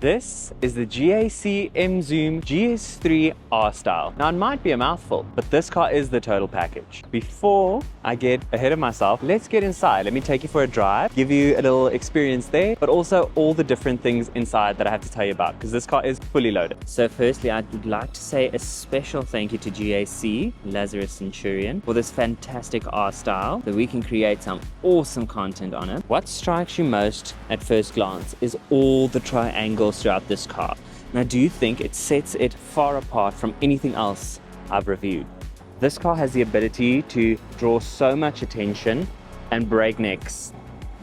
This is the GAC Emzoom GS3 R-Style. Now it might be a mouthful, but this car is the total package. Before I get ahead of myself, let's get inside. Let me take you for a drive, give you a little experience there, but also all the different things inside that I have to tell you about, because this car is fully loaded. So firstly, I'd like to say a special thank you to GAC, Lazarus, Centurion, for this fantastic R-Style that we can create some awesome content on it. What strikes you most at first glance is all the triangles throughout this car. And I do think it sets it far apart from anything else I've reviewed. This car has the ability to draw so much attention and breaknecks.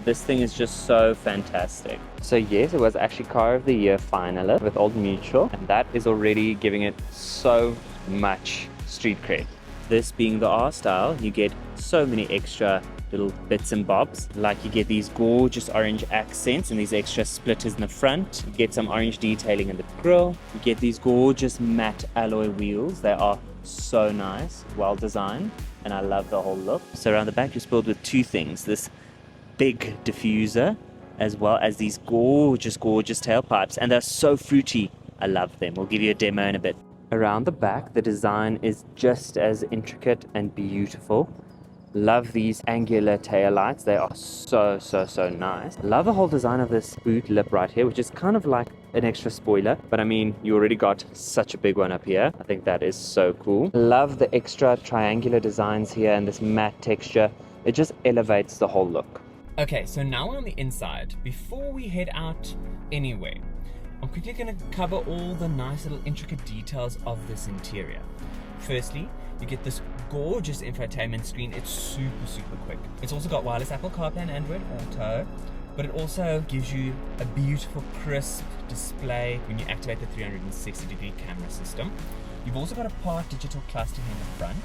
This thing is just so fantastic. So yes, it was actually Car of the Year finalist with Old Mutual, and that is already giving it so much street cred. This being the R-Style, you get so many extra little bits and bobs, like you get these gorgeous orange accents and these extra splitters in the front. You get some orange detailing in the grille. You get these gorgeous matte alloy wheels. They are so nice, well designed, and I love the whole look. So around the back, you're spoiled with two things: this big diffuser, as well as these gorgeous tailpipes, and they're so fruity. I love them. We'll give you a demo in a bit. Around the back, the design is just as intricate and beautiful. Love these angular tail lights. They are so nice. Love the whole design of this boot lip right here, which is kind of like an extra spoiler, but I mean, you already got such a big one up here. I think that is so cool. Love the extra triangular designs here and this matte texture. It just elevates the whole look. Okay, so now we're on the inside. Before we head out anywhere, I'm quickly going to cover all the nice little intricate details of this interior. Firstly, you get this gorgeous infotainment screen. It's super quick. It's also got wireless Apple CarPlay and Android Auto, but it also gives you a beautiful crisp display when you activate the 360-degree camera system. You've also got a part digital cluster here in the front.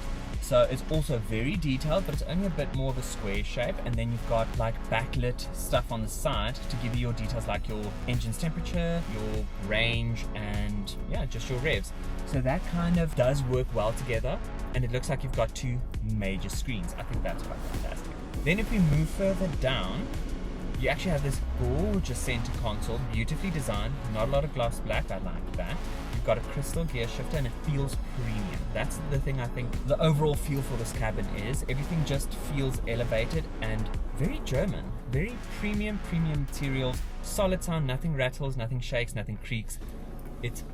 So it's also very detailed, but it's only a bit more of a square shape. And then you've got like backlit stuff on the side to give you your details like your engine's temperature, your range, and yeah, just your revs. So that kind of does work well together. And it looks like you've got two major screens. I think that's quite fantastic. Then if we move further down, you actually have this gorgeous center console, beautifully designed, not a lot of gloss black, I like that. You've got a crystal gear shifter and it feels premium. That's the thing I think the overall feel for this cabin is. Everything just feels elevated and very German, very premium materials, solid sound, nothing rattles, nothing shakes, nothing creaks. It's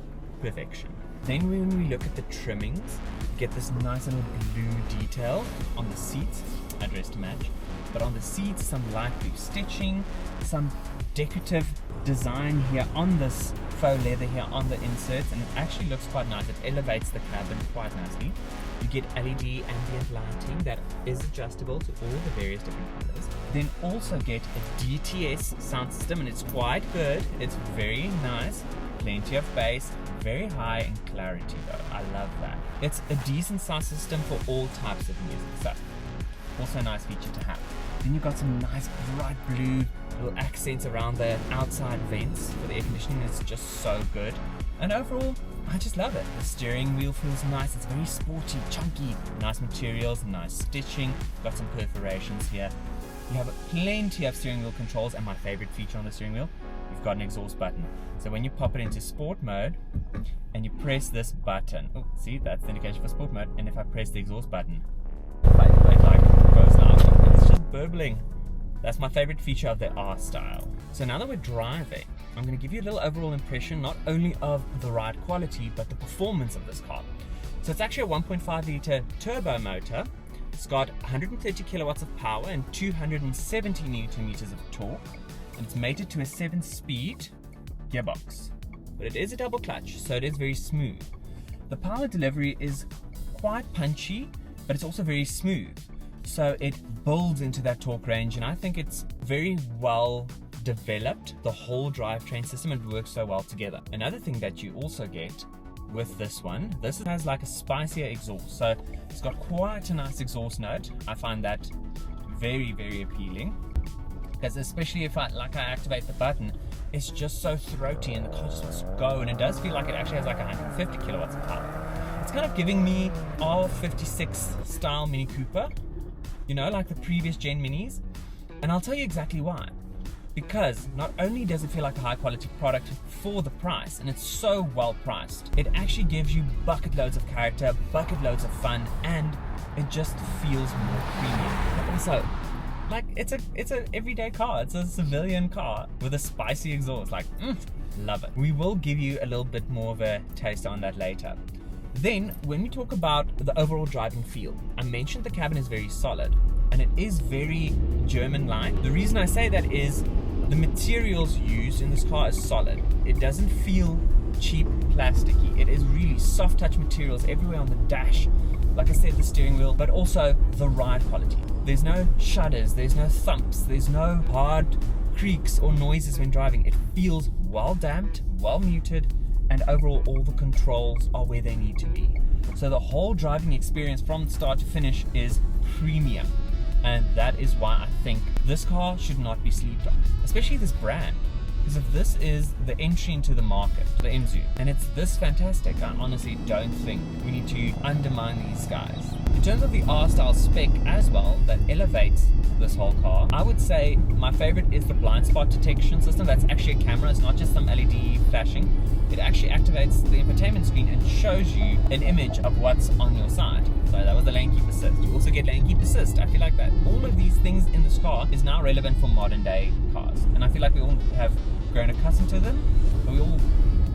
perfection. Then when we look at the trimmings, you get this nice little blue detail on the seats, address to match. But on the seats, some light blue stitching, some decorative design here on this faux leather here on the inserts, and it actually looks quite nice. It elevates the cabin quite nicely. You get LED ambient lighting that is adjustable to all the various different colors. Then also get a DTS sound system, and it's quite good. It's very nice, plenty of bass, very high in clarity though. I love that. It's a decent sound system for all types of music, so also a nice feature to have. Then you've got some nice bright blue little accents around the outside vents for the air conditioning. It's just so good. And overall, I just love it. The steering wheel feels nice. It's very sporty, chunky, nice materials, nice stitching. Got some perforations here. You have plenty of steering wheel controls, and my favorite feature on the steering wheel, you've got an exhaust button. So when you pop it into sport mode and you press this button, oh, see, that's the indication for sport mode. And if I press the exhaust button, it like goes loud. It's just burbling. That's my favorite feature of the R-Style. So now that we're driving, I'm going to give you a little overall impression not only of the ride quality, but the performance of this car. So it's actually a 1.5 litre turbo motor. It's got 130 kilowatts of power and 270 newton meters of torque. And it's mated to a 7-speed gearbox. But it is a double clutch, so it is very smooth. The power delivery is quite punchy, but it's also very smooth. So it builds into that torque range, and I think it's very well developed, the whole drivetrain system, and it works so well together. Another thing that you also get with this one, this has like a spicier exhaust. So it's got quite a nice exhaust note. I find that very appealing, because especially if I activate the button, it's just so throaty and the car just wants to go, and it does feel like it actually has like 150 kilowatts of power. It's kind of giving me R56 style Mini Cooper, you know, like the previous gen Minis. And I'll tell you exactly why. because not only does it feel like a high quality product for the price, and it's so well priced, it actually gives you bucket loads of character, bucket loads of fun, and it just feels more premium. But also, like, it's an everyday car. It's a civilian car with a spicy exhaust. Like, love it. We will give you a little bit more of a taste on that later. Then, when we talk about the overall driving feel, I mentioned the cabin is very solid, and it is very German-like. The reason I say that is the materials used in this car is solid. It doesn't feel cheap, plasticky. It is really soft touch materials everywhere on the dash. Like I said, the steering wheel, but also the ride quality. There's no shudders, there's no thumps, there's no hard creaks or noises when driving. It feels well damped, well muted, and overall all the controls are where they need to be. So the whole driving experience from start to finish is premium. And that is why I think this car should not be slept on, especially this brand. Because if this is the entry into the market, the Emzoom, and it's this fantastic, I honestly don't think we need to undermine these guys. In terms of the R-Style spec as well, that elevates this whole car, I would say my favorite is the blind spot detection system. That's actually a camera, it's not just some LED flashing. It actually activates the infotainment screen and shows you an image of what's on your side. So that was the lane keep assist. You also get lane keep assist. I feel like that all of these things in this car is now relevant for modern day cars. And I feel like we all have grown accustomed to them, but we all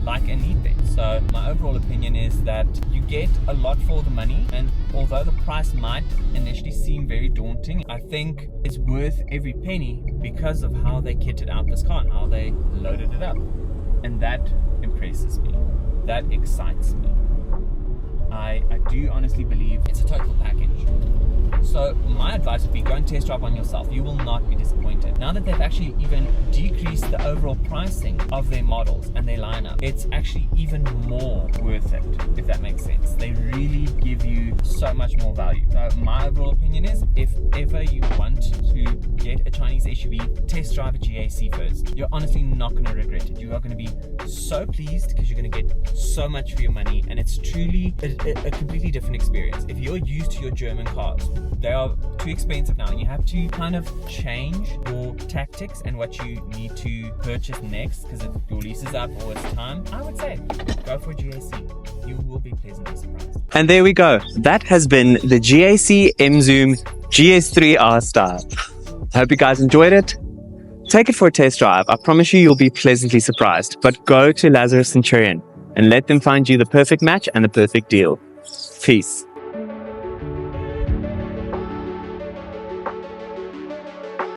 like and need them. So my overall opinion is that you get a lot for the money, and although the price might initially seem very daunting, I think it's worth every penny because of how they kitted out this car and how they loaded it up. And that impresses me. That excites me. I do honestly believe it's a total package. So my advice would be go and test drive on yourself. You will not be disappointed. Now that they've actually even decreased the overall pricing of their models and their lineup, it's actually even more worth it, if that makes sense. They really give you so much more value. So my overall opinion is, if ever you want to get a Chinese SUV, test drive a GAC first. You're honestly not going to regret it. You are going to be so pleased because you're going to get so much for your money, and it's truly a completely different experience. If you're used to your German cars, they are too expensive now, and you have to kind of change your tactics and what you need to purchase next because if your lease is up or it's time. I would say go for a GAC. You will be pleasantly surprised. And there we go. That has been the GAC Emzoom GS3 R-Style. I hope you guys enjoyed it. Take it for a test drive. I promise you'll be pleasantly surprised. But go to Lazarus Centurion and let them find you the perfect match and the perfect deal. Peace.